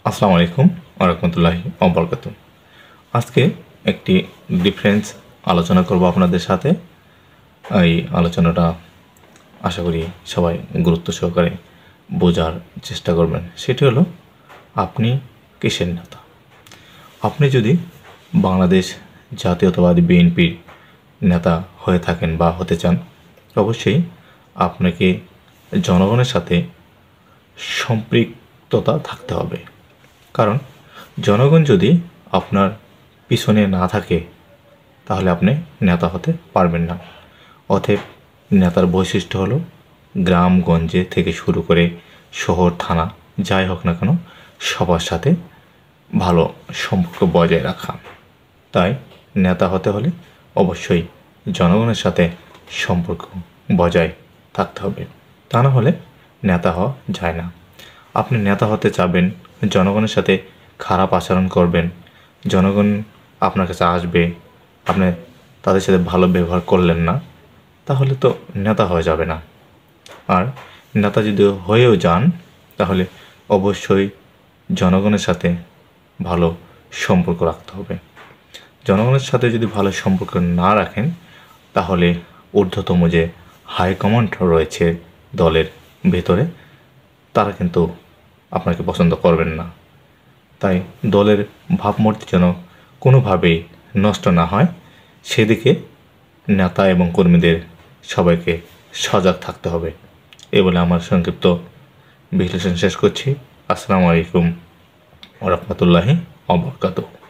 আসসালামু আলাইকুম ওয়া রাহমাতুল্লাহি ওয়া বারাকাতুহু। আজকে একটি ডিফারেন্স আলোচনা করব আপনাদের সাথে। এই আলোচনাটা আশা করি সবাই গুরুত্ব সহকারে বোঝার চেষ্টা করবেন। সেটি হলো, আপনি কিসের নেতা? আপনি যদি বাংলাদেশ জাতীয়তাবাদী বিএনপির নেতা হয়ে থাকেন বা হতে চান, অবশ্যই আপনাকে জনগণের সাথে সম্পৃক্ততা থাকতে হবে। কারণ জনগণ যদি আপনার পিছনে না থাকে তাহলে আপনি নেতা হতে পারবেন না। অতএব নেতার বৈশিষ্ট্য হলো গ্রামগঞ্জে থেকে শুরু করে শহর থানা যাই হোক না কেন সবার সাথে ভালো সম্পর্ক বজায় রাখা। তাই নেতা হতে হলে অবশ্যই জনগণের সাথে সম্পর্ক বজায় থাকতে হবে, তা না হলে নেতা হওয়া যায় না। আপনি নেতা হতে চাবেন, জনগণের সাথে খারাপ আচরণ করবেন, জনগণ আপনার কাছে আসবে, আপনি তাদের সাথে ভালো ব্যবহার করলেন না, তাহলে তো নেতা হয়ে যাবে না। আর নেতা যদি হয়েও যান তাহলে অবশ্যই জনগণের সাথে ভালো সম্পর্ক রাখতে হবে। জনগণের সাথে যদি ভালো সম্পর্ক না রাখেন তাহলে ঊর্ধ্বতম যে হাইকমান্ড রয়েছে দলের ভেতরে, তারা কিন্তু আপনাকে পছন্দ করবেন না। তাই দলের ভাবমূর্তি যেন কোনোভাবেই নষ্ট না হয় সেদিকে নেতা এবং কর্মীদের সবাইকে সজাগ থাকতে হবে। এই বলে আমার সংক্ষিপ্ত বিশ্লেষণ শেষ করছি। আসসালামু আলাইকুম ওয়া রাহমাতুল্লাহি ওয়া বারাকাতুহু।